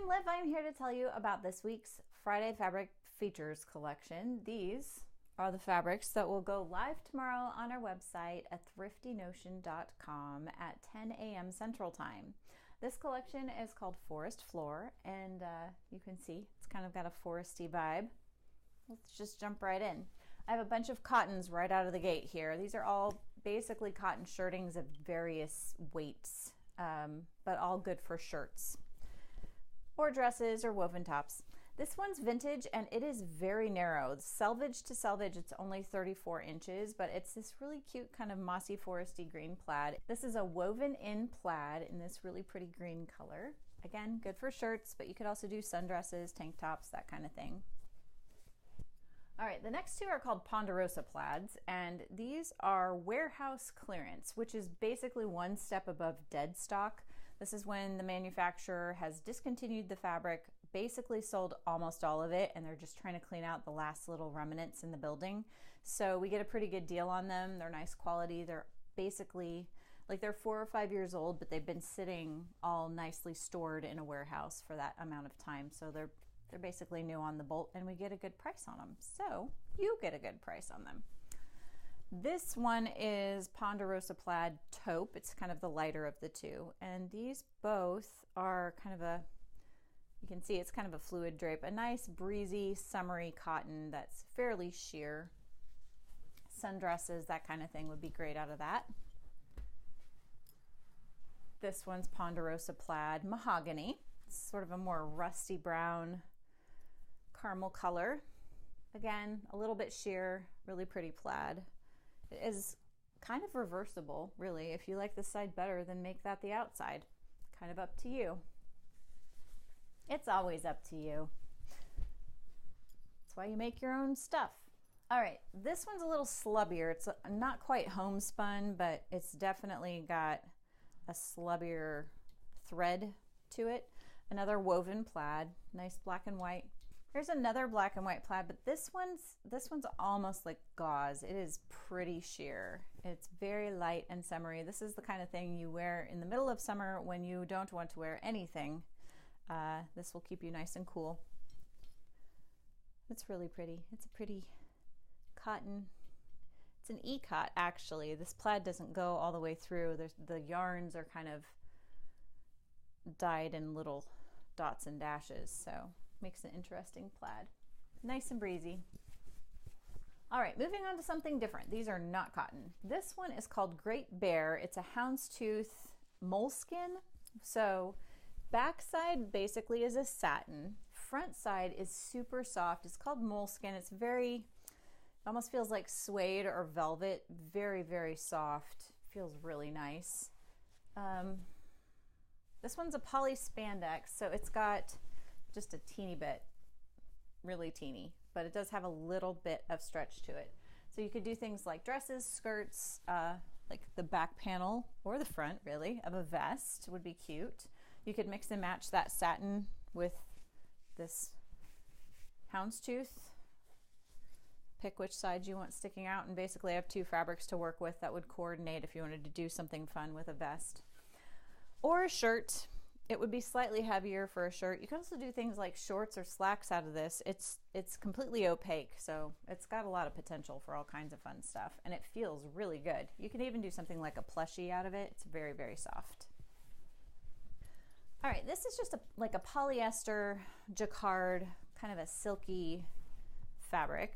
I'm Liv. I'm here to tell you about this week's Friday Fabric Features collection. These are the fabrics that will go live tomorrow on our website at thriftynotion.com at 10 a.m. Central Time. This collection is called Forest Floor, and you can see it's kind of got a foresty vibe. Let's just jump right in. I have a bunch of cottons right out of the gate here. These are all basically cotton shirtings of various weights, but all good for shirts or dresses or woven tops. This one's vintage and it is very narrow. Selvage to selvage, it's only 34 inches, but it's this really cute kind of mossy foresty green plaid. This is a woven in plaid in this really pretty green color. Again, good for shirts, but you could also do sundresses, tank tops, that kind of thing. All right, the next two are called Ponderosa plaids, and these are warehouse clearance, which is basically one step above dead stock. This is when the manufacturer has discontinued the fabric, basically sold almost all of it, and they're just trying to clean out the last little remnants in the building. So we get a pretty good deal on them. They're nice quality. They're basically like they're 4 or 5 years old, but they've been sitting all nicely stored in a warehouse for that amount of time. So they're basically new on the bolt, and we get a good price on them. So you get a good price on them. This one is Ponderosa plaid taupe. It's kind of the lighter of the two. And these both are kind of a, you can see it's kind of a fluid drape, a nice breezy summery cotton that's fairly sheer. Sundresses, that kind of thing would be great out of that. This one's Ponderosa plaid Mahogany. It's sort of a more rusty brown caramel color. Again, a little bit sheer, really pretty plaid. It is kind of reversible, really. If you like this side better, then make that the outside. Kind of up to you. It's always up to you. That's why you make your own stuff. All right, this one's a little slubbier. It's not quite homespun, but it's definitely got a slubbier thread to it. Another woven plaid, nice black and white. Here's another black and white plaid, but this one's almost like gauze. It is pretty sheer. It's very light and summery. This is the kind of thing you wear in the middle of summer when you don't want to wear anything. This will keep you nice and cool. It's really pretty. It's a pretty cotton. It's an e-cot, actually. This plaid doesn't go all the way through. The yarns are kind of dyed in little dots and dashes, so makes an interesting plaid. Nice and breezy. All right, moving on to something different. These are not cotton. This one is called Great Bear. It's a houndstooth moleskin. So backside basically is a satin. Front side is super soft. It's called moleskin. It's very, almost feels like suede or velvet. Very, very soft. Feels really nice. This one's a poly spandex, so it's got just a teeny bit, really teeny, but it does have a little bit of stretch to it. So you could do things like dresses, skirts, like the back panel or the front, really, of a vest would be cute. You could mix and match that satin with this houndstooth. Pick which side you want sticking out, and basically I have two fabrics to work with that would coordinate if you wanted to do something fun with a vest. Or a shirt. It would be slightly heavier for a shirt. You can also do things like shorts or slacks out of this. It's completely opaque, so it's got a lot of potential for all kinds of fun stuff, and it feels really good. You can even do something like a plushie out of it. It's very, very soft. All right, this is just like a polyester jacquard, kind of a silky fabric.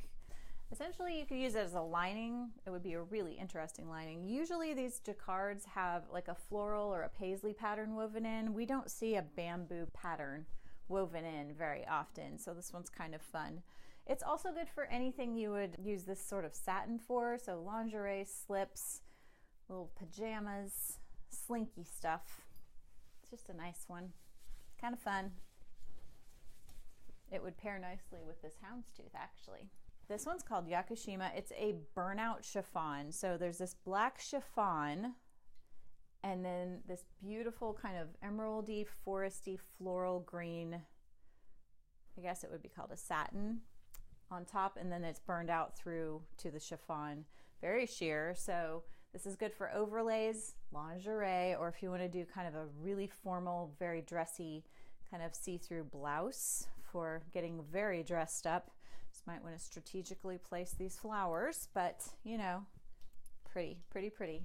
Essentially, you could use it as a lining. It would be a really interesting lining. Usually these jacquards have like a floral or a paisley pattern woven in. We don't see a bamboo pattern woven in very often, so this one's kind of fun. It's also good for anything you would use this sort of satin for, so lingerie, slips, little pajamas, slinky stuff. It's just a nice one. It's kind of fun. It would pair nicely with this houndstooth, actually. This one's called Yakushima. It's a Burnout Chiffon. So there's this black chiffon and then this beautiful kind of emeraldy, foresty, floral green, I guess it would be called a satin on top, and then it's burned out through to the chiffon. Very sheer. So this is good for overlays, lingerie, or if you want to do kind of a really formal, very dressy kind of see-through blouse for getting very dressed up. Just might want to strategically place these flowers, but you know, pretty, pretty, pretty.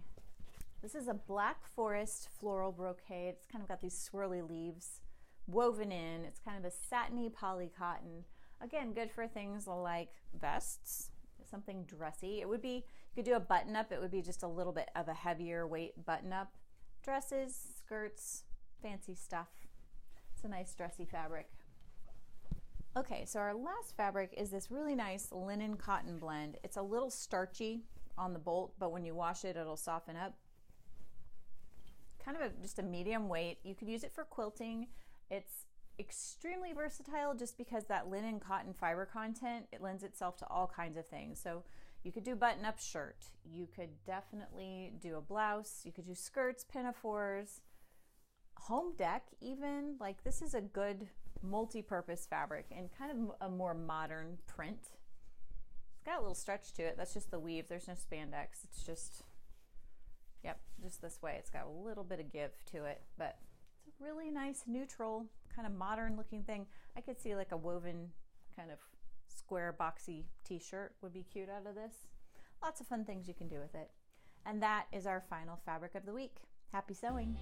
This is a black forest floral brocade. It's kind of got these swirly leaves woven in. It's kind of a satiny poly cotton. Again, good for things like vests, something dressy. It would be, you could do a button up. It would be just a little bit of a heavier weight button up. Dresses, skirts, fancy stuff. It's a nice dressy fabric. Okay, so our last fabric is this really nice linen cotton blend. It's a little starchy on the bolt, but when you wash it, it'll soften up. Kind of just a medium weight. You could use it for quilting. It's extremely versatile just because that linen cotton fiber content, it lends itself to all kinds of things. So you could do button-up shirt. You could definitely do a blouse. You could do skirts, pinafores, home deck even. Like, this is a good multi-purpose fabric and kind of a more modern print. It's got a little stretch to it. That's just the weave. There's no spandex. It's just, yep, just this way. It's got a little bit of give to it, but it's a really nice neutral kind of modern looking thing. I could see like a woven kind of square boxy t-shirt would be cute out of this. Lots of fun things you can do with it. And that is our final fabric of the week. Happy sewing!